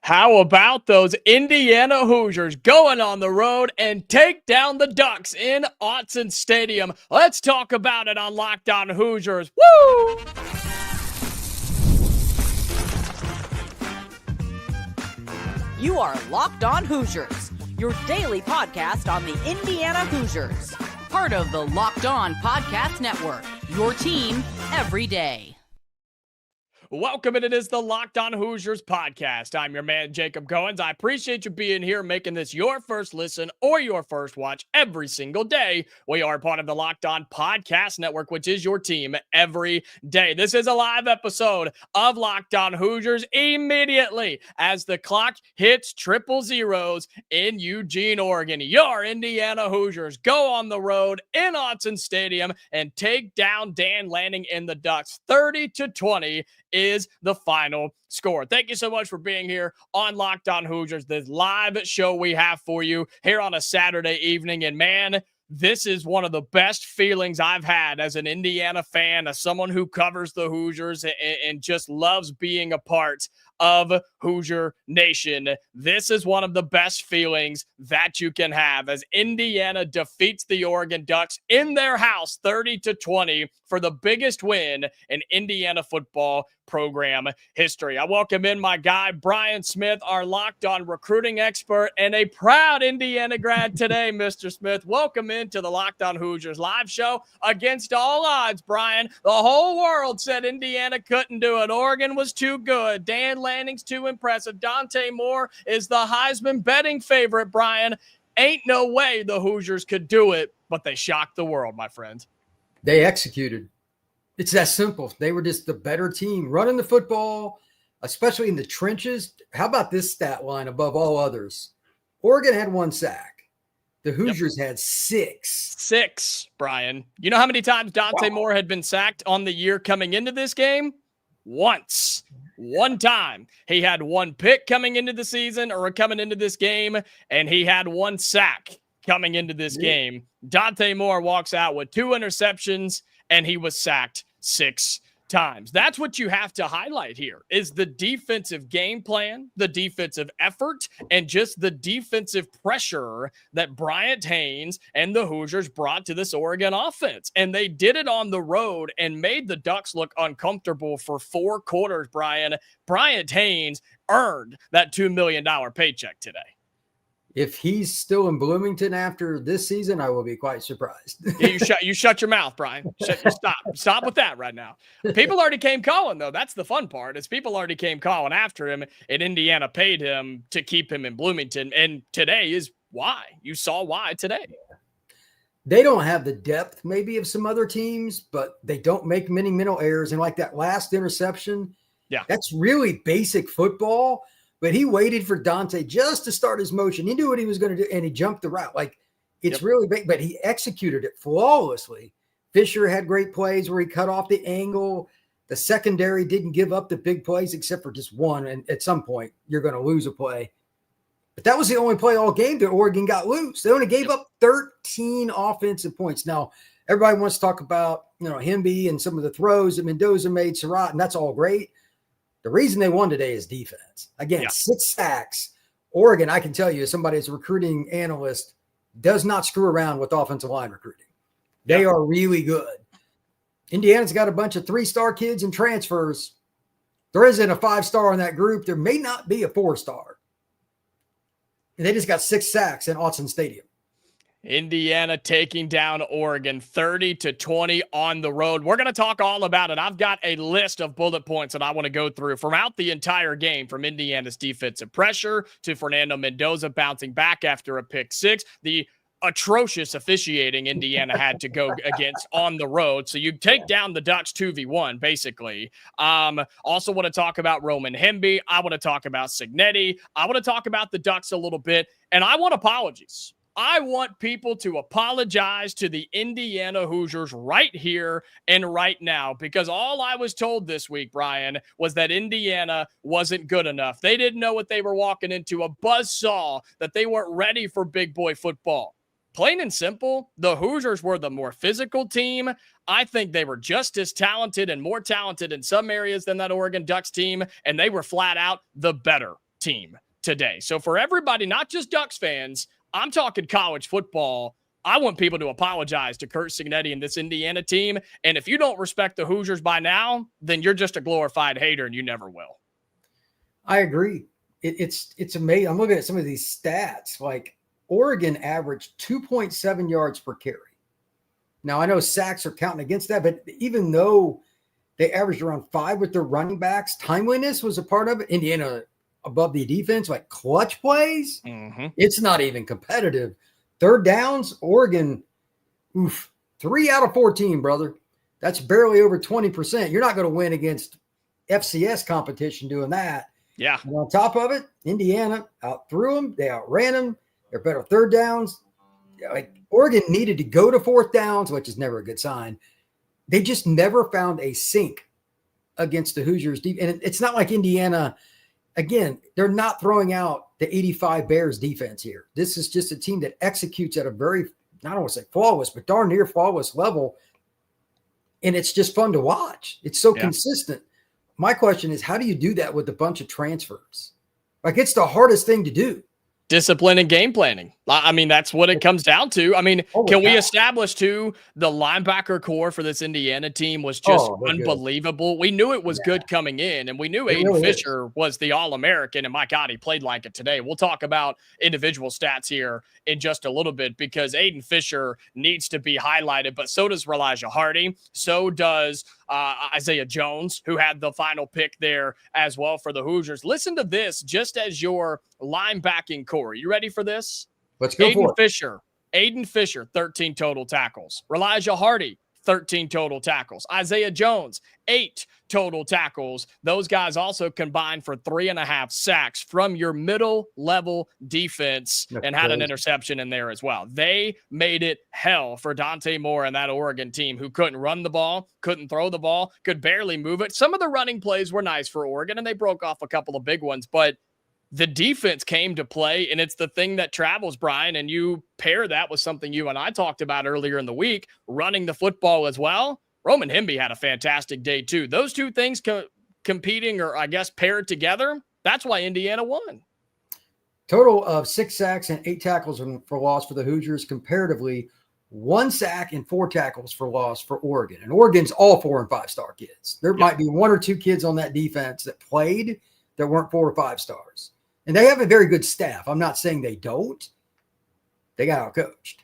How about those Indiana Hoosiers going on the road and take down the Ducks in Autzen Stadium? Let's talk about it on Locked On Hoosiers. Woo! You are Locked On Hoosiers, your daily podcast on the Indiana Hoosiers. Part of the Locked On Podcast Network, your team every day. Welcome, and it is the Locked On Hoosiers podcast. I'm your man, Jacob Goins. I appreciate you being here, making this your first listen or your first watch every single day. We are part of the Locked On Podcast Network, which is your team every day. This is a live episode of Locked On Hoosiers immediately as the clock hits 000 in Eugene, Oregon. Your Indiana Hoosiers go on the road in Autzen Stadium and take down Dan Lanning and the Ducks 30-20. Is the final score. Thank you so much for being here on Locked On Hoosiers, this live show we have for you here on a Saturday evening. And man, this is one of the best feelings I've had as an Indiana fan, as someone who covers the Hoosiers and just loves being a part of Hoosier Nation. This is one of the best feelings that you can have as Indiana defeats the Oregon Ducks in their house 30-20 for the biggest win in Indiana football program history. I welcome in my guy, Brian Smith, our Locked On recruiting expert and a proud Indiana grad today, Mr. Smith. Welcome into the Locked On Hoosiers live show. Against all odds, Brian, the whole world said Indiana couldn't do it. Oregon was too good. Dan Lanning's too impressive. Dante Moore is the Heisman betting favorite, Brian. Ain't no way the Hoosiers could do it, but they shocked the world, my friend. They executed. It's that simple. They were just the better team running the football, especially in the trenches. How about this stat line above all others? Oregon had 1 sack. The Hoosiers had 6. 6, Brian. You know how many times Dante Moore had been sacked on the year coming into this game? Once. One time. He had 1 pick coming into the season or coming into this game, and he had 1 sack coming into this game. Dante Moore walks out with 2 interceptions, and he was sacked 6 times. That's what you have to highlight here is the defensive game plan, the defensive effort, and just the defensive pressure that Bryant Haynes and the Hoosiers brought to this Oregon offense. And they did it on the road and made the Ducks look uncomfortable for 4 quarters, Brian. Bryant Haynes earned that $2 million paycheck today. If he's still in after this season, I will be quite surprised. You shut your mouth, Brian. Stop with that right now. People already came calling, though. That's the fun part, is people already came calling after him, and Indiana paid him to keep him in Bloomington. And today is why. You saw why today. They don't have the depth maybe of some other teams, but they don't make many mental errors. And like that last interception, that's really basic football. But he waited for Dante just to start his motion. He knew what he was going to do, and he jumped the route. Like, it's really big, but he executed it flawlessly. Fisher had great plays where he cut off the angle. The secondary didn't give up the big plays except for just one, and at some point, you're going to lose a play. But that was the only play all game that Oregon got loose. They only gave up 13 offensive points. Now, everybody wants to talk about, Hemby and some of the throws that Mendoza made, Surratt, and that's all great. The reason they won today is defense. Again, 6 sacks. Oregon, I can tell you, as somebody that's a recruiting analyst, does not screw around with offensive line recruiting. They are really good. Indiana's got a bunch of 3-star kids and transfers. There isn't a 5-star in that group. There may not be a 4-star. And they just got 6 sacks in Autzen Stadium. Indiana taking down Oregon 30-20 on the road. We're going to talk all about it. I've got a list of bullet points that I want to go through throughout the entire game, from Indiana's defensive pressure to Fernando Mendoza bouncing back after a pick 6, the atrocious officiating Indiana had to go against on the road. So you take down the Ducks 2v1, basically. Also want to talk about Roman Hemby. I want to talk about Signetti. I want to talk about the Ducks a little bit, and I want apologies. I want people to apologize to the Indiana Hoosiers right here and right now, because all I was told this week, Brian, was that Indiana wasn't good enough. They didn't know what they were walking into, a buzzsaw that they weren't ready for big boy football. Plain and simple, the Hoosiers were the more physical team. I think they were just as talented and more talented in some areas than that Oregon Ducks team, and they were flat out the better team today. So for everybody, not just Ducks fans, I'm talking college football. I want people to apologize to Curt Cignetti and this Indiana team. And if you don't respect the Hoosiers by now, then you're just a glorified hater and you never will. I agree. It's amazing. I'm looking at some of these stats. Like Oregon averaged 2.7 yards per carry. Now I know sacks are counting against that, but even though they averaged around 5 with their running backs, timeliness was a part of it. Indiana above the defense, like clutch plays. It's not even competitive. Third downs, Oregon, 3 out of 14, brother. That's barely over 20%. You're not going to win against FCS competition doing that. Yeah. And on top of it, Indiana outthrew them. They outran them. They're better third downs. Like Oregon needed to go to fourth downs, which is never a good sign. They just never found a sink against the Hoosiers. And it's not like Indiana, again, they're not throwing out the 85 Bears defense here. This is just a team that executes at a very, I don't want to say flawless, but darn near flawless level. And it's just fun to watch. It's so consistent. My question is, how do you do that with a bunch of transfers? Like, it's the hardest thing to do. Discipline and game planning. I mean, that's what it comes down to. I mean, can we establish too, the linebacker core for this Indiana team was just unbelievable. Good. We knew it was good coming in, and we knew Aiden Fisher was the All-American, and my God, he played like it today. We'll talk about individual stats here in just a little bit because Aiden Fisher needs to be highlighted, but so does Elijah Hardy. So does Isaiah Jones, who had the final pick there as well for the Hoosiers. Listen to this just as your linebacking core. You ready for this? Let's go for it. Aiden Fisher, 13 total tackles. Elijah Hardy, 13 total tackles. Isaiah Jones, 8 total tackles. Those guys also combined for 3.5 sacks from your middle level defense and had an interception in there as well. They made it hell for Dante Moore and that Oregon team who couldn't run the ball, couldn't throw the ball, could barely move it. Some of the running plays were nice for Oregon and they broke off a couple of big ones, but the defense came to play, and it's the thing that travels, Brian, and you pair that with something you and I talked about earlier in the week, running the football as well. Roman Hemby had a fantastic day, too. Those two things competing or, I guess, paired together, that's why Indiana won. Total of 6 sacks and 8 tackles for loss for the Hoosiers. Comparatively, 1 sack and 4 tackles for loss for Oregon. And Oregon's all 4- and 5-star kids. There might be 1 or 2 kids on that defense that played that weren't 4 or 5 stars. And they have a very good staff. I'm not saying they don't. They got outcoached.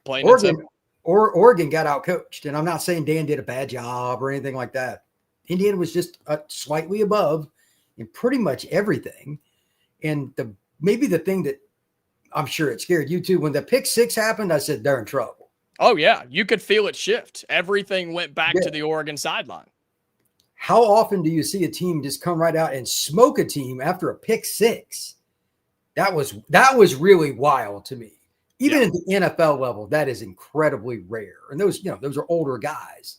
Oregon got outcoached. And I'm not saying Dan did a bad job or anything like that. Indiana was just slightly above in pretty much everything. And maybe the thing that I'm sure it scared you too, when the pick 6 happened, I said, they're in trouble. Oh, yeah. You could feel it shift. Everything went back to the Oregon sideline. How often do you see a team just come right out and smoke a team after a pick 6? That was really wild to me. Even at the NFL level, that is incredibly rare. And those are older guys.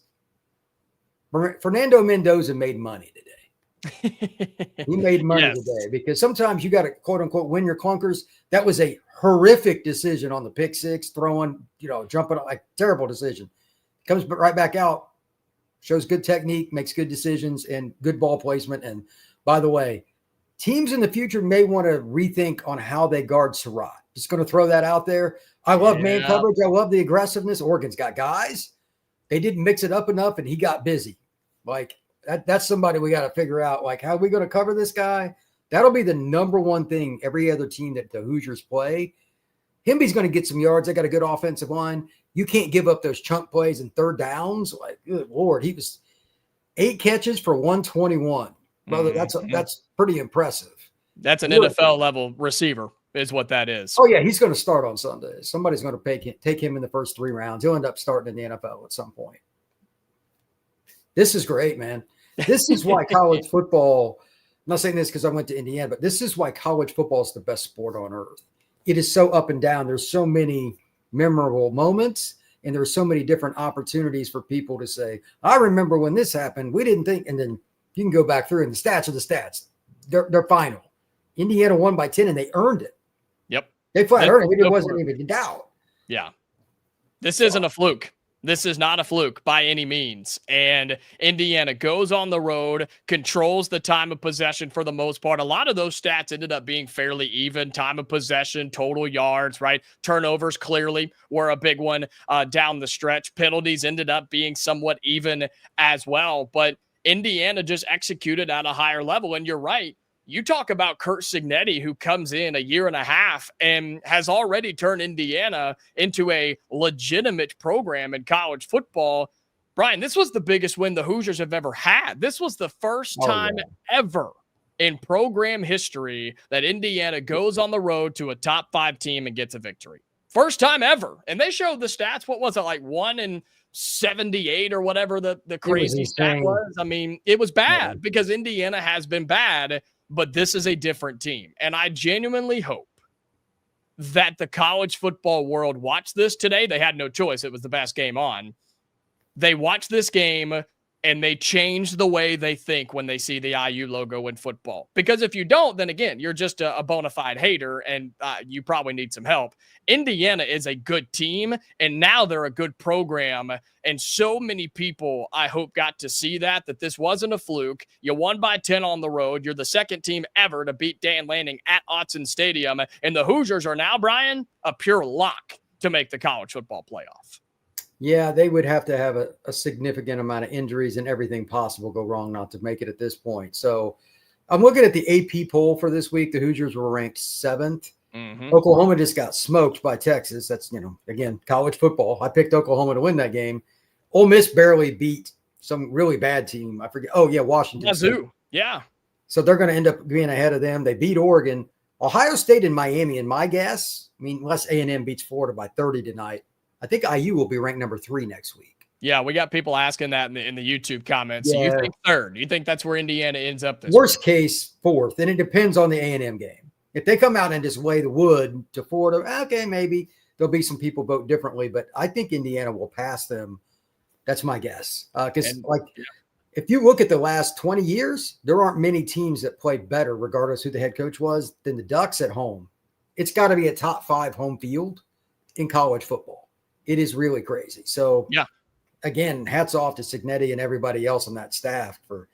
Fernando Mendoza made money today. He made money today because sometimes you got to quote unquote win your clunkers. That was a horrific decision on the pick 6, throwing, jumping, like terrible decision. Comes right back out. Shows good technique, makes good decisions, and good ball placement. And by the way, teams in the future may want to rethink on how they guard Surratt. Just going to throw that out there. I love man coverage. I love the aggressiveness. Oregon's got guys. They didn't mix it up enough, and he got busy. Like, that's somebody we got to figure out, like, how are we going to cover this guy? That'll be the number one thing every other team that the Hoosiers play. Hemby's going to get some yards. They got a good offensive line. You can't give up those chunk plays and third downs. Like, good Lord, he was 8 catches for 121. Brother, that's pretty impressive. That's an NFL level receiver is what that is. Oh, yeah, he's going to start on Sunday. Somebody's going to take him in the first 3 rounds. He'll end up starting in the NFL at some point. This is great, man. This is why college football – I'm not saying this because I went to Indiana, but this is why college football is the best sport on earth. It is so up and down. There's so many memorable moments, and there's so many different opportunities for people to say, I remember when this happened, we didn't think, and then you can go back through and the stats are the stats. They're final. Indiana won by 10 and they earned it. Yep. They flat earned it. It wasn't even a doubt. Yeah. This isn't a fluke. This is not a fluke by any means. And Indiana goes on the road, controls the time of possession for the most part. A lot of those stats ended up being fairly even. Time of possession, total yards, right? Turnovers clearly were a big one down the stretch. Penalties ended up being somewhat even as well. But Indiana just executed at a higher level. And you're right. You talk about Curt Cignetti, who comes in a year and a half and has already turned Indiana into a legitimate program in college football. Brian, this was the biggest win the Hoosiers have ever had. This was the first time ever in program history that Indiana goes on the road to a top 5 team and gets a victory. First time ever. And they showed the stats. What was it, like 1-78 or whatever the crazy stat was? I mean, it was bad because Indiana has been bad. But this is a different team. And I genuinely hope that the college football world watched this today. They had no choice. It was the best game on. They watched this game and they change the way they think when they see the IU logo in football. Because if you don't, then again, you're just a bona fide hater and you probably need some help. Indiana is a good team, and now they're a good program. And so many people, I hope, got to see that this wasn't a fluke. You won by 10 on the road. You're the second team ever to beat Dan Lanning at Autzen Stadium. And the Hoosiers are now, Brian, a pure lock to make the college football playoff. Yeah, they would have to have a significant amount of injuries and everything possible go wrong not to make it at this point. So I'm looking at the AP poll for this week. The Hoosiers were ranked 7th. Mm-hmm. Oklahoma just got smoked by Texas. That's, again, college football. I picked Oklahoma to win that game. Ole Miss barely beat some really bad team. I forget. Oh, yeah, Washington. Wazoo. Yeah. So they're going to end up being ahead of them. They beat Oregon. Ohio State and Miami, in my guess, unless A&M beats Florida by 30 tonight, I think IU will be ranked number 3 next week. Yeah, we got people asking that in the YouTube comments. Yeah. So you think 3rd? You think that's where Indiana ends up this Worst case, 4th, and it depends on the A&M game. If they come out and just lay the wood to Florida, okay, maybe there'll be some people vote differently, but I think Indiana will pass them. That's my guess. Because if you look at the last 20 years, there aren't many teams that played better, regardless who the head coach was, than the Ducks at home. It's got to be a top 5 home field in college football. It is really crazy. So, again, hats off to Cignetti and everybody else on that staff for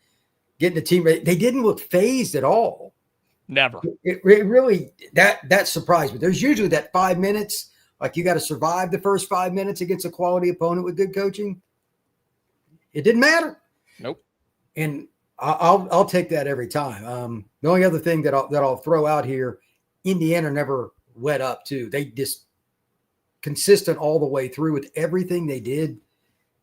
getting the team ready. They didn't look phased at all. Never. It really, that surprised me. There's usually that 5 minutes, like you got to survive the first 5 minutes against a quality opponent with good coaching. It didn't matter. Nope. And I'll take that every time. The only other thing that I'll throw out here, Indiana never let up too. They just consistent all the way through with everything they did.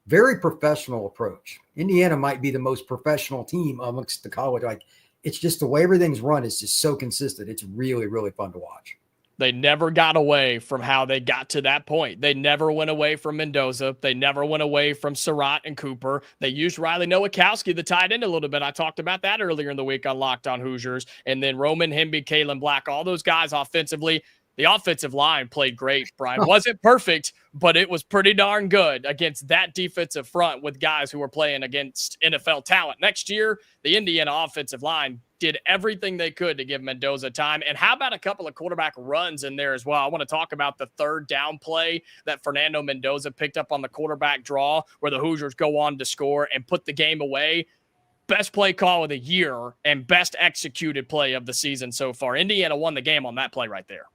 Very professional approach. Indiana might be the most professional team amongst the college. Like, it's just the way everything's run is just so consistent. It's really, really fun to watch. They never got away from how they got to that point. They never went away from Mendoza. They never went away from Surratt and Cooper. They used Riley Nowakowski, the tight end, a little bit. I talked about that earlier in the week on Locked On Hoosiers. And then Roman Hemby, Kalen Black, all those guys offensively. The offensive line played great, Brian. Wasn't perfect, but it was pretty darn good against that defensive front with guys who were playing against NFL talent. Next year, the Indiana offensive line did everything they could to give Mendoza time. And how about a couple of quarterback runs in there as well? I want to talk about the 3rd down play that Fernando Mendoza picked up on the quarterback draw where the Hoosiers go on to score and put the game away. Best play call of the year and best executed play of the season so far. Indiana won the game on that play right there.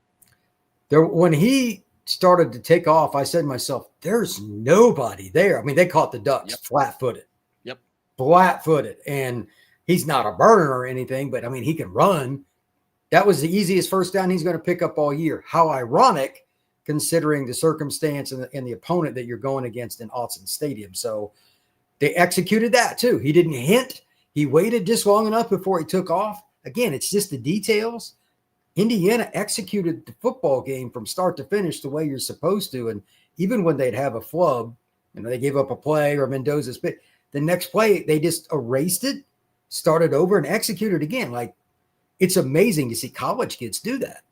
When he started to take off, I said to myself, there's nobody there. They caught the Ducks flat-footed. Yep. Flat-footed. And he's not a burner or anything, but, he can run. That was the easiest first down he's going to pick up all year. How ironic, considering the circumstance and the opponent that you're going against in Autzen Stadium. So they executed that, too. He didn't hint. He waited just long enough before he took off. Again, it's just the details. Indiana executed the football game from start to finish the way you're supposed to. And even when they'd have a flub, they gave up a play or Mendoza's pick, the next play, they just erased it, started over and executed again. Like, it's amazing to see college kids do that.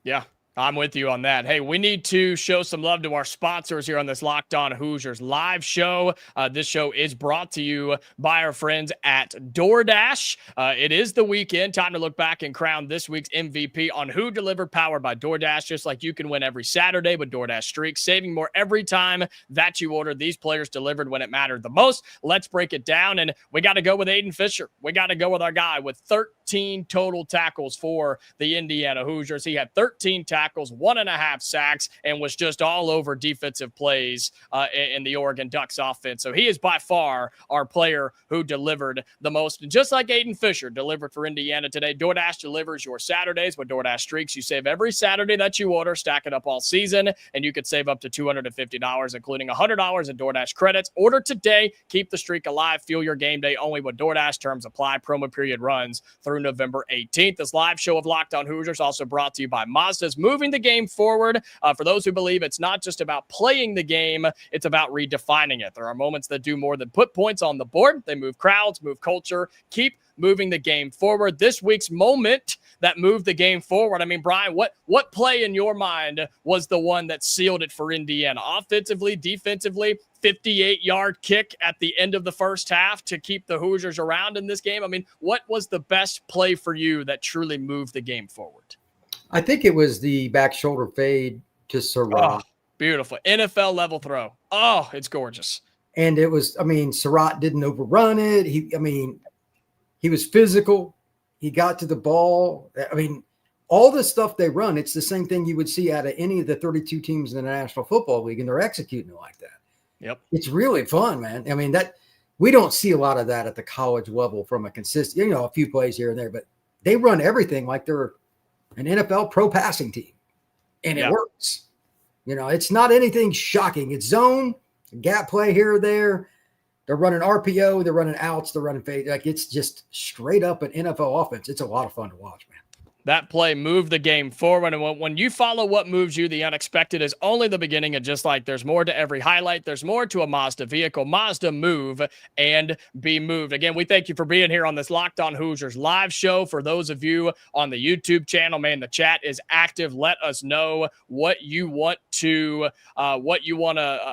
Yeah. I'm with you on that. Hey, we need to show some love to our sponsors here on this Locked On Hoosiers live show. This show is brought to you by our friends at DoorDash. It is the weekend. Time to look back and crown this week's MVP on Who Delivered, powered by DoorDash. Just like you can win every Saturday with DoorDash Streaks, saving more every time that you order. These players delivered when it mattered the most. Let's break it down. And we got to go with Aiden Fisher. We got to go with our guy with 13 total tackles for the Indiana Hoosiers. He had 13 tackles, 1.5 sacks, and was just all over defensive plays in the Oregon Ducks offense. So he is by far our player who delivered the most. And just like Aiden Fisher delivered for Indiana today, DoorDash delivers your Saturdays with DoorDash Streaks. You save every Saturday that you order, stack it up all season, and you could save up to $250, including $100 in DoorDash credits. Order today. Keep the streak alive. Fuel your game day only with DoorDash. Terms apply. Promo period runs through November 18th. This live show of Locked On Hoosiers also brought to you by Mazda's moving the game forward. For those who believe it's not just about playing the game, it's about redefining it. There are moments that do more than put points on the board. They move crowds, move culture, keep moving the game forward. This week's moment that moved the game forward. I mean, Brian, what play in your mind was the one that sealed it for Indiana? Offensively, defensively, 58-yard kick at the end of the first half to keep the Hoosiers around in this game. I mean, what was the best play for you that truly moved the game forward? I think it was the back shoulder fade to Surratt. Oh, beautiful. NFL level throw. Oh, it's gorgeous. And it was, I mean, Surratt didn't overrun it. He was physical. He got to the ball. I mean, all the stuff they run, it's the same thing you would see out of any of the 32 teams in the National Football League, and they're executing it like that. Yep. It's really fun, man. I mean, that we don't see a lot of that at the college level from a consistent, a few plays here and there, but they run everything like they're an NFL pro passing team, and it works. It's not anything shocking. It's zone, gap play here or there. They're running RPO, they're running outs, they're running fade. Like, it's just straight up an NFL offense. It's a lot of fun to watch, man. That play moved the game forward. And when you follow what moves you, the unexpected is only the beginning. And just like there's more to every highlight, there's more to a Mazda vehicle. Mazda, move and be moved. Again, we thank you for being here on this Locked On Hoosiers live show. For those of you on the YouTube channel, man, the chat is active. Let us know what you want to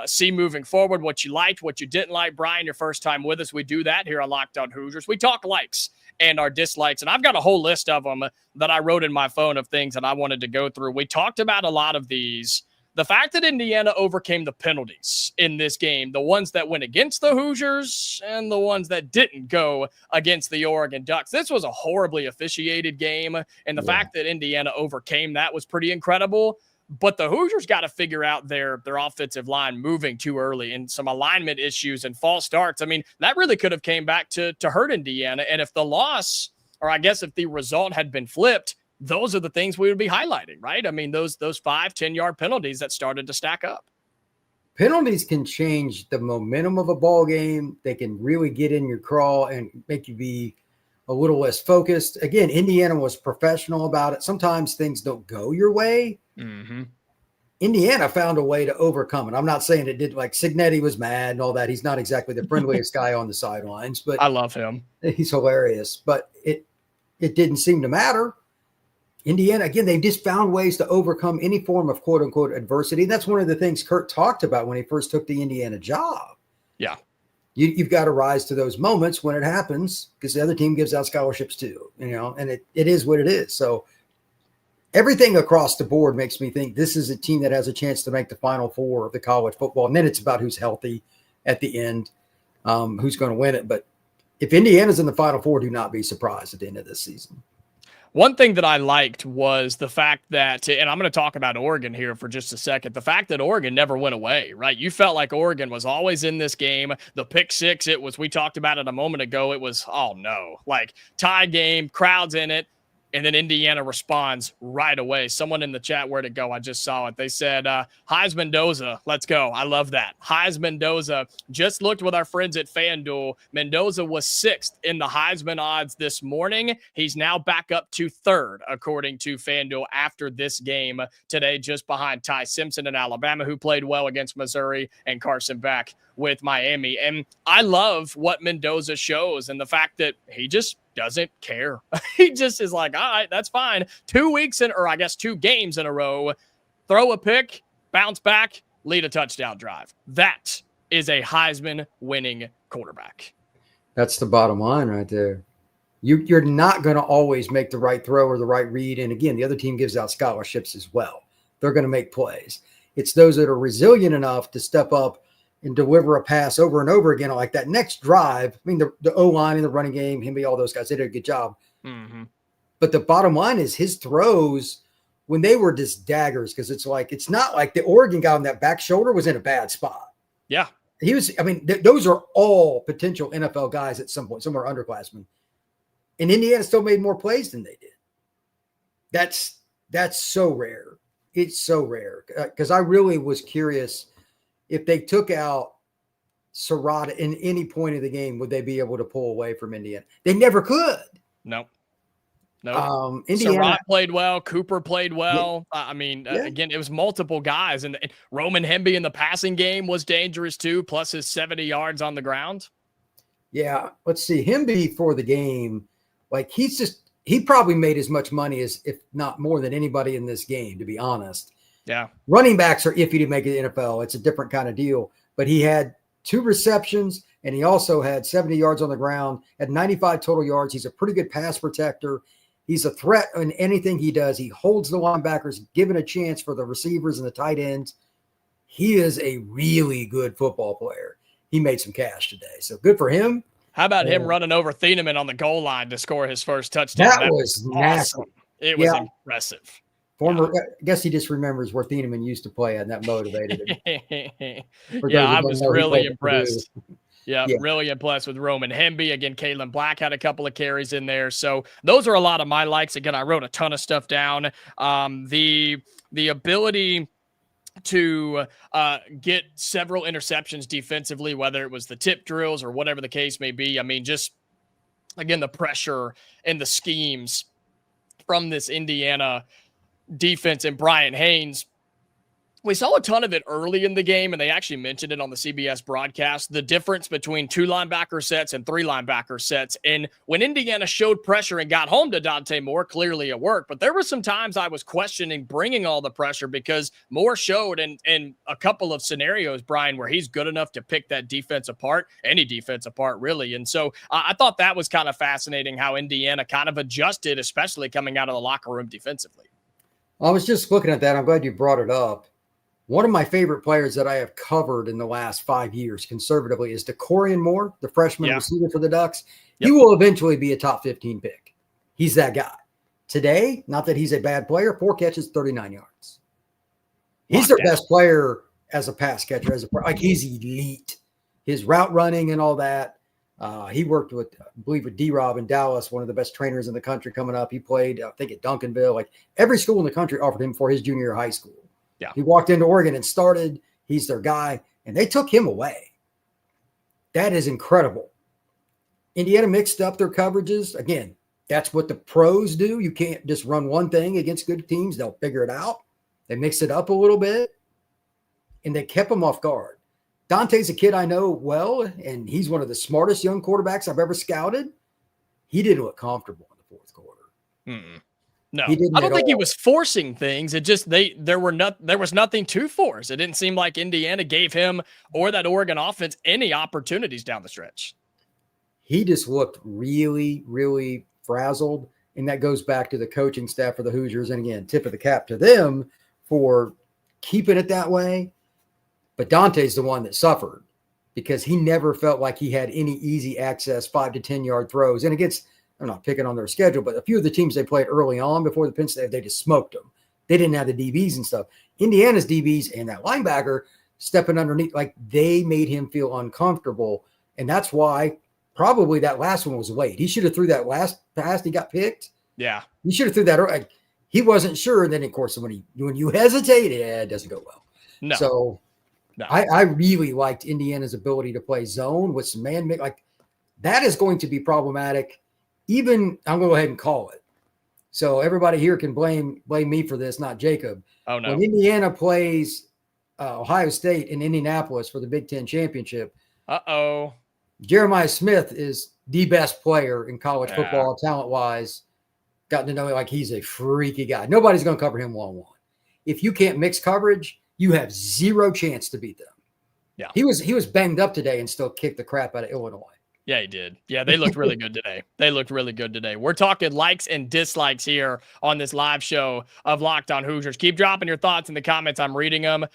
see moving forward, what you liked, what you didn't like. Brian, your first time with us. We do that here on Locked On Hoosiers. We talk likes and our dislikes. And I've got a whole list of them that I wrote in my phone of things that I wanted to go through. We talked about a lot of these. The fact that Indiana overcame the penalties in this game, the ones that went against the Hoosiers and the ones that didn't go against the Oregon Ducks. This was a horribly officiated game. And the fact that Indiana overcame that was pretty incredible. But the Hoosiers got to figure out their offensive line moving too early and some alignment issues and false starts. I mean, that really could have came back to hurt Indiana. And if the loss, or I guess if the result had been flipped, those are the things we would be highlighting, right? I mean, those 5-10-yard penalties that started to stack up. Penalties can change the momentum of a ball game. They can really get in your crawl and make you be a little less focused. Again, Indiana was professional about it. Sometimes things don't go your way. Mm-hmm. Indiana found a way to overcome it. I'm not saying it did, like Cignetti was mad and all that. He's not exactly the friendliest guy on the sidelines, but I love him. He's hilarious, but it didn't seem to matter. Indiana, again, they just found ways to overcome any form of quote unquote adversity. That's one of the things Kurt talked about when he first took the Indiana job. Yeah. You've got to rise to those moments when it happens, because the other team gives out scholarships too, and it is what it is. So everything across the board makes me think this is a team that has a chance to make the Final Four of the college football. And then it's about who's healthy at the end, who's going to win it. But if Indiana's in the Final Four, do not be surprised at the end of this season. One thing that I liked was the fact that, and I'm going to talk about Oregon here for just a second, the fact that Oregon never went away, right? You felt like Oregon was always in this game. The pick six, we talked about it a moment ago. It was, oh no, like tie game, crowds in it. And then Indiana responds right away. Someone in the chat, where'd it go? I just saw it. They said, Heis Mendoza, let's go. I love that. Heis Mendoza. Just looked with our friends at FanDuel. Mendoza was 6th in the Heisman odds this morning. He's now back up to 3rd, according to FanDuel, after this game today, just behind Ty Simpson in Alabama, who played well against Missouri, and Carson Beck with Miami. And I love what Mendoza shows and the fact that he just doesn't care. He just is like, all right, that's fine. 2 weeks or I guess 2 games in a row, throw a pick, bounce back, lead a touchdown drive. That is a Heisman winning quarterback. That's the bottom line right there. You're not going to always make the right throw or the right read. And again, the other team gives out scholarships as well. They're going to make plays. It's those that are resilient enough to step up and deliver a pass over and over again. Like that next drive, I mean, the O-line and the running game, him, all those guys, they did a good job. Mm-hmm. But the bottom line is his throws, when they were just daggers, because it's not like the Oregon guy on that back shoulder was in a bad spot. Yeah. He was, I mean, those are all potential NFL guys at some point. Some are underclassmen. And Indiana still made more plays than they did. That's so rare. It's so rare. Because I really was curious if they took out Serrata in any point of the game, would they be able to pull away from Indiana? They never could. No. Indiana Serrata played well. Cooper played well. Yeah. Again, it was multiple guys. And Roman Hemby in the passing game was dangerous too, plus his 70 yards on the ground. Yeah. Let's see. Hemby for the game, like he probably made as much money as, if not more than anybody in this game, to be honest. Yeah. Running backs are iffy to make it NFL. It's a different kind of deal. But he had 2 receptions, and he also had 70 yards on the ground, had 95 total yards. He's a pretty good pass protector. He's a threat in anything he does. He holds the linebackers, giving a chance for the receivers and the tight ends. He is a really good football player. He made some cash today. So good for him. How about him running over Thieneman on the goal line to score his first touchdown? That was awesome. It was impressive. I guess he just remembers where Thieneman used to play, and that motivated him. I was really impressed. Really impressed with Roman Hemby. Again, Kalen Black had a couple of carries in there. So those are a lot of my likes. Again, I wrote a ton of stuff down. The ability to get several interceptions defensively, whether it was the tip drills or whatever the case may be. I mean, just, again, the pressure and the schemes from this Indiana defense and Brian Haynes. We saw a ton of it early in the game, and they actually mentioned it on the CBS broadcast, the difference between 2 linebacker sets and 3 linebacker sets. And when Indiana showed pressure and got home to Dante Moore, clearly it worked. But there were some times I was questioning bringing all the pressure because Moore showed in a couple of scenarios, Brian, where he's good enough to pick that defense apart, any defense apart, really. And so I thought that was kind of fascinating how Indiana kind of adjusted, especially coming out of the locker room defensively. I was just looking at that. I'm glad you brought it up. One of my favorite players that I have covered in the last 5 years conservatively is DeCorian Moore, the freshman receiver for the Ducks. Yep. He will eventually be a top 15 pick. He's that guy. Today, not that he's a bad player, 4 catches, 39 yards. He's their best player as a pass catcher, he's elite. His route running and all that. He worked with, I believe, with D-Rob in Dallas, one of the best trainers in the country coming up. He played, I think, at Duncanville. Like every school in the country offered him for his junior year of high school. Yeah. He walked into Oregon and started. He's their guy, and they took him away. That is incredible. Indiana mixed up their coverages. Again, that's what the pros do. You can't just run one thing against good teams. They'll figure it out. They mixed it up a little bit, and they kept him off guard. Dante's a kid I know well, and he's one of the smartest young quarterbacks I've ever scouted. He didn't look comfortable in the fourth quarter. Mm-mm. No, I don't think he was forcing things. It just there was nothing to force. It didn't seem like Indiana gave him or that Oregon offense any opportunities down the stretch. He just looked really, really frazzled, and that goes back to the coaching staff for the Hoosiers. And again, tip of the cap to them for keeping it that way. But Dante's the one that suffered because he never felt like he had any easy access 5 to 10 yard throws. And against, I'm not picking on their schedule, but a few of the teams they played early on before the Penn State, they just smoked them. They didn't have the DBs and stuff. Indiana's DBs and that linebacker stepping underneath, like they made him feel uncomfortable. And that's why probably that last one was late. He should have threw that last pass. He got picked. Yeah. He should have threw that. Like, he wasn't sure. And then, of course, when you hesitate, it doesn't go well. No. So no. I really liked Indiana's ability to play zone with some man. Like that is going to be problematic. Even I'm going to go ahead and call it. So everybody here can blame me for this, not Jacob. Oh, no. When Indiana plays Ohio State in Indianapolis for the Big Ten championship, uh-oh, Jeremiah Smith is the best player in college football, talent-wise. Gotten to know him like he's a freaky guy. Nobody's going to cover him one-on-one. If you can't mix coverage, you have zero chance to beat them. Yeah. He was banged up today and still kicked the crap out of Illinois. Yeah, he did. Yeah, they looked really good today. We're talking likes and dislikes here on this live show of Locked On Hoosiers. Keep dropping your thoughts in the comments. I'm reading them.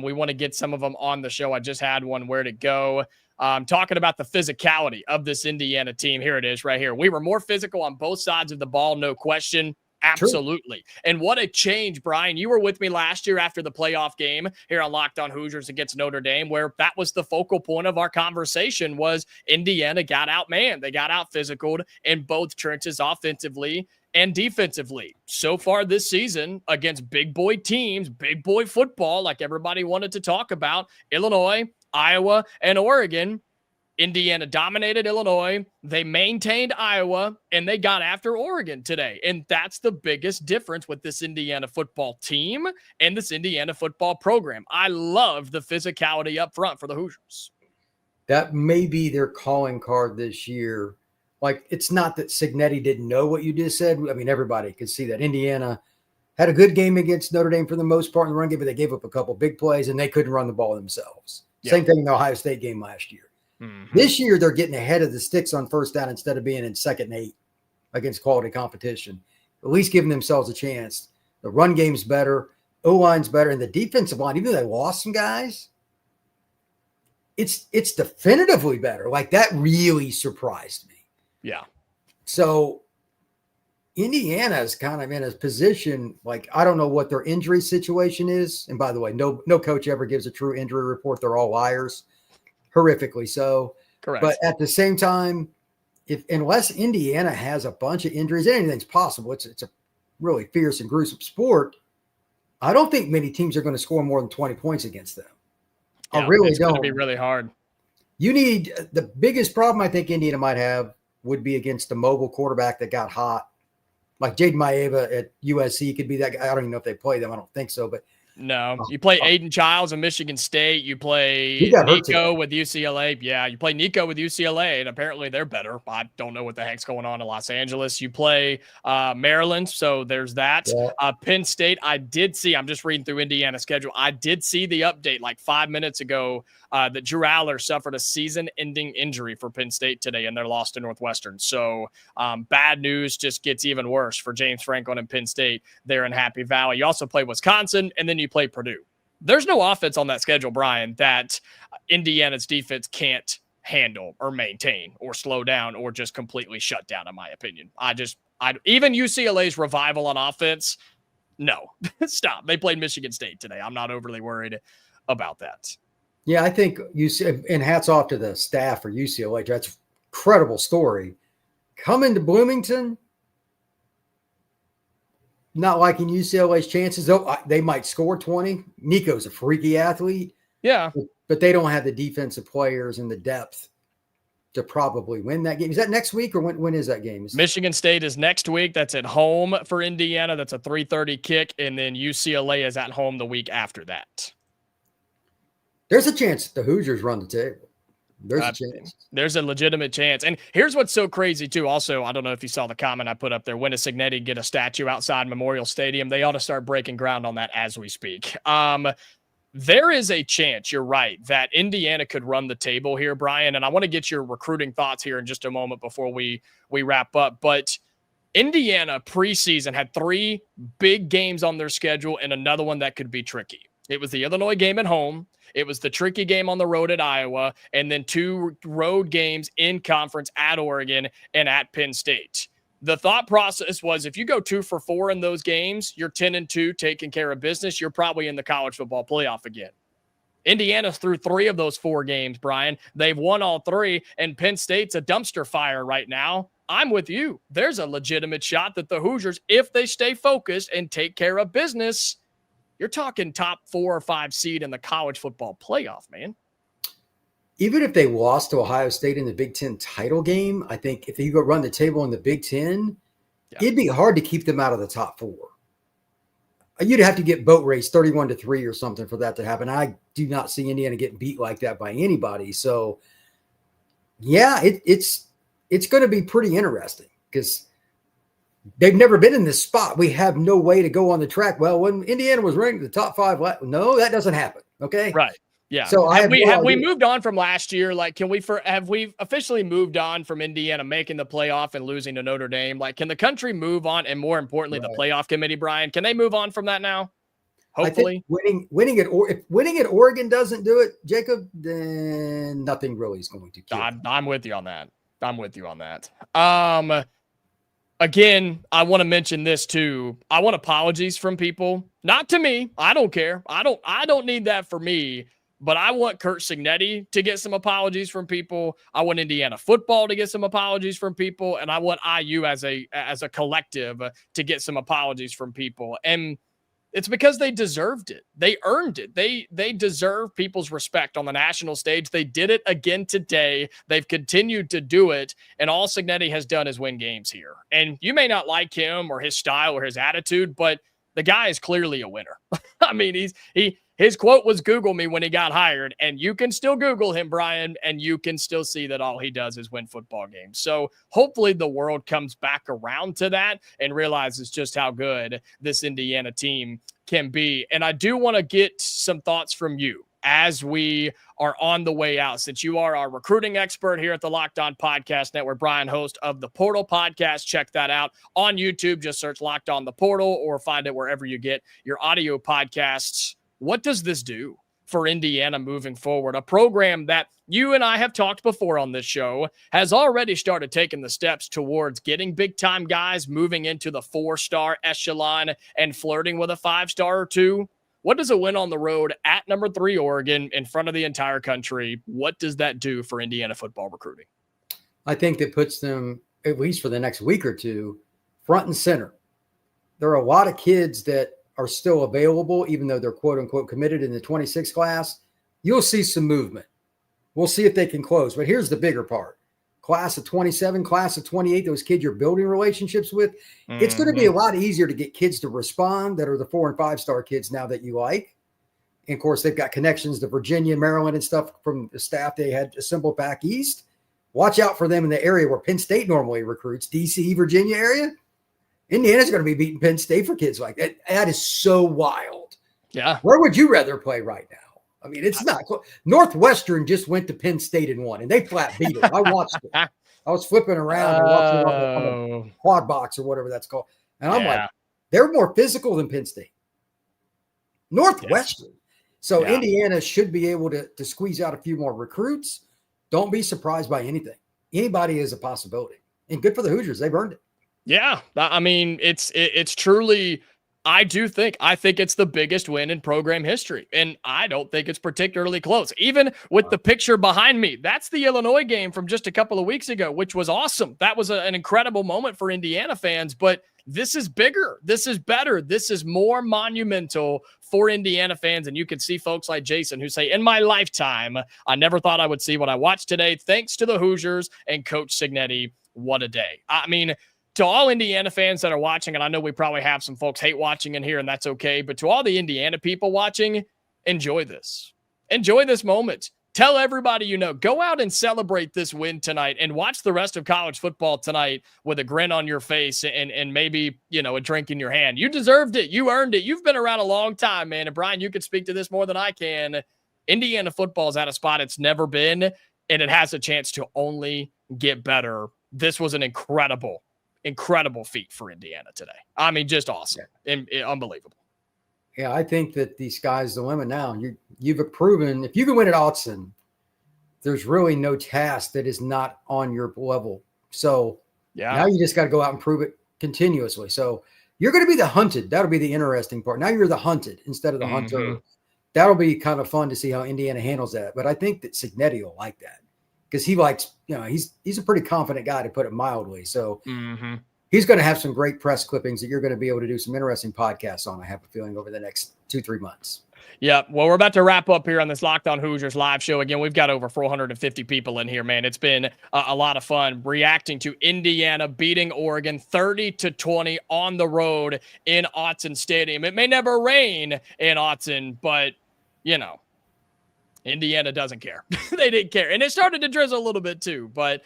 We want to get some of them on the show. I just had one. Where'd it go? Talking about the physicality of this Indiana team. Here it is right here. We were more physical on both sides of the ball, no question. Absolutely. True. And what a change, Brian. You were with me last year after the playoff game here on Locked On Hoosiers against Notre Dame, where that was the focal point of our conversation was Indiana got outmanned. They got out physicaled in both trenches offensively and defensively. So far this season against big boy teams, big boy football, like everybody wanted to talk about, Illinois, Iowa, and Oregon, Indiana dominated Illinois, they maintained Iowa, and they got after Oregon today. And that's the biggest difference with this Indiana football team and this Indiana football program. I love the physicality up front for the Hoosiers. That may be their calling card this year. Like, it's not that Cignetti didn't know what you just said. I mean, everybody could see that. Indiana had a good game against Notre Dame for the most part in the run game, but they gave up a couple big plays, and they couldn't run the ball themselves. Yeah. Same thing in the Ohio State game last year. Mm-hmm. This year, they're getting ahead of the sticks on first down instead of being in 2nd and 8 against quality competition. At least giving themselves a chance. The run game's better. O-line's better. And the defensive line, even though they lost some guys, it's definitively better. Like, that really surprised me. Yeah. So Indiana is kind of in a position, like, I don't know what their injury situation is. And by the way, no coach ever gives a true injury report. They're all liars. Horrifically so. Correct. But at the same time, unless Indiana has a bunch of injuries, anything's possible. It's a really fierce and gruesome sport. I don't think many teams are going to score more than 20 points against them. Yeah, I really it's don't. It's going to be really hard. You need the biggest problem I think Indiana might have would be against the mobile quarterback that got hot. Like Jaden Maeva at USC could be that guy. I don't even know if they play them. I don't think so, but no, you play Aiden Childs of Michigan State. You play Nico with UCLA. Yeah, you play Nico with UCLA, and apparently they're better. I don't know what the heck's going on in Los Angeles. You play Maryland, so there's that. Yeah. Penn State, I did see. I'm just reading through Indiana's schedule. I did see the update like 5 minutes ago that Drew Aller suffered a season-ending injury for Penn State today, and they're lost to Northwestern. So bad news just gets even worse for James Franklin and Penn State there in Happy Valley. You also play Wisconsin, and then you play Purdue. There's no offense on that schedule, Brian, that Indiana's defense can't handle or maintain or slow down or just completely shut down, in my opinion. Even UCLA's revival on offense, no. Stop. They played Michigan State today. I'm not overly worried about that. Yeah, I think and hats off to the staff for UCLA. That's an incredible story. Coming to Bloomington, not liking UCLA's chances. Though they might score 20. Nico's a freaky athlete. Yeah. But they don't have the defensive players and the depth to probably win that game. Is that next week or when is that game? Michigan State is next week. That's at home for Indiana. That's a 3:30 kick. And then UCLA is at home the week after that. There's a chance the Hoosiers run the table. There's a chance. There's a legitimate chance. And here's what's so crazy, too. Also, I don't know if you saw the comment I put up there. When does Cignetti get a statue outside Memorial Stadium? They ought to start breaking ground on that as we speak. There is a chance, you're right, that Indiana could run the table here, Brian. And I want to get your recruiting thoughts here in just a moment before we wrap up. But Indiana preseason had 3 big games on their schedule and another one that could be tricky. It was the Illinois game at home. It was the tricky game on the road at Iowa, and then 2 road games in conference at Oregon and at Penn State. The thought process was if you go 2 for 4 in those games, you're 10-2, taking care of business. You're probably in the college football playoff again. Indiana's through 3 of those 4 games, Brian. They've won all 3, and Penn State's a dumpster fire right now. I'm with you. There's a legitimate shot that the Hoosiers, if they stay focused and take care of business, you're talking top 4 or 5 seed in the college football playoff, man. Even if they lost to Ohio State in the Big Ten title game, I think if you go run the table in the Big Ten, it'd be hard to keep them out of the top 4. You'd have to get boat race 31-3 or something for that to happen. I do not see Indiana getting beat like that by anybody. So, yeah, it's it's going to be pretty interesting because they've never been in this spot. We have no way to go on the track. Well, when Indiana was ranked in the top 5, no, that doesn't happen. Okay. Right. Yeah. So have we moved on from last year? Like, have we officially moved on from Indiana making the playoff and losing to Notre Dame? Like, can the country move on? And more importantly, the playoff committee, Brian, can they move on from that now? Hopefully. I think winning at Oregon doesn't do it, Jacob, then nothing really is going to kill. I'm with you on that. Again, I want to mention this too. I want apologies from people. Not to me. I don't care. I don't need that for me. But I want Curt Cignetti to get some apologies from people. I want Indiana football to get some apologies from people. And I want IU as a collective to get some apologies from people. And it's because they deserved it. They earned it. They deserve people's respect on the national stage. They did it again today. They've continued to do it. And all Cignetti has done is win games here. And you may not like him or his style or his attitude, but the guy is clearly a winner. I mean, his quote was Google me when he got hired, and you can still Google him, Brian, and you can still see that all he does is win football games. So hopefully the world comes back around to that and realizes just how good this Indiana team can be. And I do want to get some thoughts from you as we are on the way out, since you are our recruiting expert here at the Locked On Podcast Network. Brian, host of the Portal Podcast. Check that out on YouTube. Just search Locked On the Portal or find it wherever you get your audio podcasts. What does this do for Indiana moving forward? A program that you and I have talked before on this show has already started taking the steps towards getting big-time guys moving into the 4-star echelon and flirting with a 5-star or 2. What does a win on the road at number 3 Oregon in front of the entire country, what does that do for Indiana football recruiting? I think that puts them, at least for the next week or two, front and center. There are a lot of kids that are still available, even though they're quote unquote committed in the 26 class. You'll see some movement. We'll see if they can close. But here's the bigger part. Class of 27, class of 28, those kids you're building relationships with, it's going to be a lot easier to get kids to respond that are the 4 and 5-star kids now that you like. And of course, they've got connections to Virginia, Maryland, and stuff from the staff they had assembled back east. Watch out for them in the area where Penn State normally recruits, DC, Virginia area. Indiana's going to be beating Penn State for kids like that. That is so wild. Yeah. Where would you rather play right now? I mean, it's not close. Northwestern just went to Penn State and won, and they flat beat them. I watched it. I was flipping around and watching on the quad box or whatever that's called. And I'm like, they're more physical than Penn State. Northwestern. Yes. So Indiana should be able to squeeze out a few more recruits. Don't be surprised by anything. Anybody is a possibility. And good for the Hoosiers. They've earned it. Yeah. I mean, it's truly, I think it's the biggest win in program history. And I don't think it's particularly close. Even with the picture behind me, that's the Illinois game from just a couple of weeks ago, which was awesome. That was an incredible moment for Indiana fans, but this is bigger. This is better. This is more monumental for Indiana fans. And you can see folks like Jason who say, in my lifetime, I never thought I would see what I watched today. Thanks to the Hoosiers and Coach Cignetti. What a day. I mean, to all Indiana fans that are watching, and I know we probably have some folks hate watching in here, and that's okay, but to all the Indiana people watching, enjoy this. Enjoy this moment. Tell everybody you know. Go out and celebrate this win tonight and watch the rest of college football tonight with a grin on your face and maybe, a drink in your hand. You deserved it. You earned it. You've been around a long time, man. And Brian, you could speak to this more than I can. Indiana football is at a spot it's never been, and it has a chance to only get better. This was an incredible feat for Indiana today. I mean, just awesome and unbelievable. Yeah, I think that the sky's the limit now. You've proven if you can win at Autzen, there's really no task that is not on your level. So now you just got to go out and prove it continuously. So you're going to be the hunted. That'll be the interesting part. Now you're the hunted instead of the hunter. That'll be kind of fun to see how Indiana handles that. But I think that Cignetti will like that because he likes, he's a pretty confident guy, to put it mildly. So he's going to have some great press clippings that you're going to be able to do some interesting podcasts on, I have a feeling, over the next 2-3 months. Yeah, well, we're about to wrap up here on this Locked On Hoosiers live show. Again, we've got over 450 people in here, man. It's been a lot of fun reacting to Indiana beating Oregon 30-20 on the road in Autzen Stadium. It may never rain in Autzen, but, Indiana doesn't care. They didn't care. And it started to drizzle a little bit too. But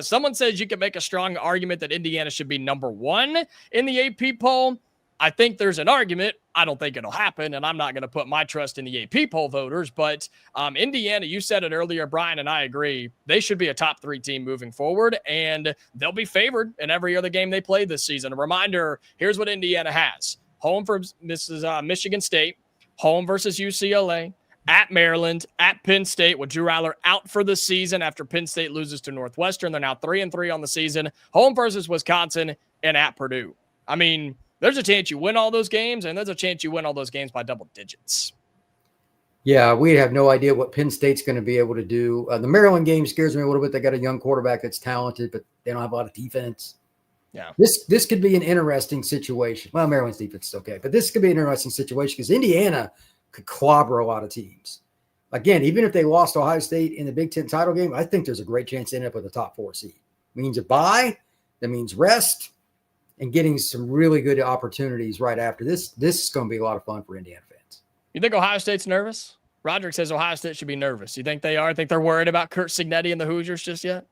someone says you can make a strong argument that Indiana should be number 1 in the AP poll. I think there's an argument. I don't think it'll happen, and I'm not going to put my trust in the AP poll voters. But Indiana, you said it earlier, Brian, and I agree. They should be a top 3 team moving forward, and they'll be favored in every other game they play this season. A reminder, here's what Indiana has. Home for Michigan State, home versus UCLA, at Maryland, at Penn State, with Drew Aller out for the season after Penn State loses to Northwestern. They're now 3-3 on the season. Home versus Wisconsin, and at Purdue. I mean, there's a chance you win all those games, and there's a chance you win all those games by double digits. Yeah, we have no idea what Penn State's going to be able to do. The Maryland game scares me a little bit. They got a young quarterback that's talented, but they don't have a lot of defense. Yeah, this could be an interesting situation. Well, Maryland's defense is okay, but this could be an interesting situation because Indiana could clobber a lot of teams. Again, even if they lost Ohio State in the Big Ten title game, I think there's a great chance to end up with a top 4 seed. Means a bye, that means rest, and getting some really good opportunities right after this. This is going to be a lot of fun for Indiana fans. You think Ohio State's nervous? Roderick says Ohio State should be nervous. You think they are? Think they're worried about Kurt Cignetti and the Hoosiers just yet?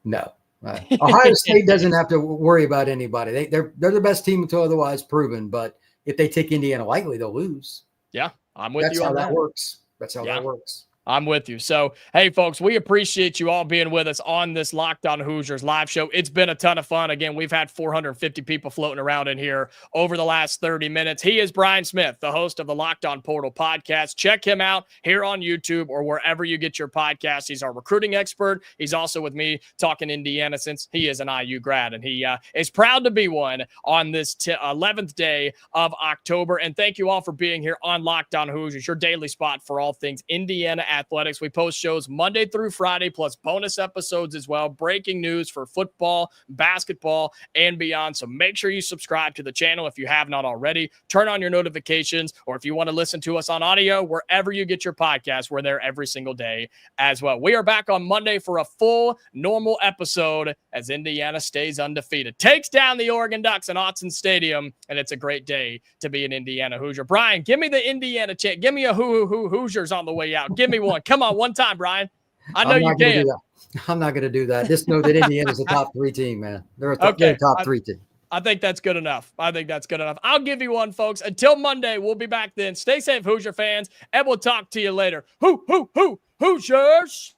No. Ohio State doesn't have to worry about anybody. They're the best team until otherwise proven, but if they take Indiana lightly, they'll lose. Yeah, I'm with you on that. That's how that works. That's how that works. I'm with you. So, hey, folks, we appreciate you all being with us on this Locked On Hoosiers live show. It's been a ton of fun. Again, we've had 450 people floating around in here over the last 30 minutes. He is Brian Smith, the host of the Locked On Portal podcast. Check him out here on YouTube or wherever you get your podcasts. He's our recruiting expert. He's also with me talking Indiana since he is an IU grad, and he is proud to be one on this 11th day of October. And thank you all for being here on Locked On Hoosiers, your daily spot for all things Indiana athletics. We post shows Monday through Friday, plus bonus episodes as well. Breaking news for football, basketball, and beyond. So make sure you subscribe to the channel if you have not already. Turn on your notifications, or if you want to listen to us on audio, wherever you get your podcasts, we're there every single day as well. We are back on Monday for a full normal episode as Indiana stays undefeated. Takes down the Oregon Ducks in Autzen Stadium, and it's a great day to be an Indiana Hoosier. Brian, give me the Indiana chant. Give me a Hoosiers on the way out. Give me one. Come on, one time, Brian. I know you can. I'm not going to do that. Just know that Indiana's a top 3 team, man. They're a top 3 team. I think that's good enough. I'll give you one, folks. Until Monday, we'll be back then. Stay safe, Hoosier fans, and we'll talk to you later. Hoosiers!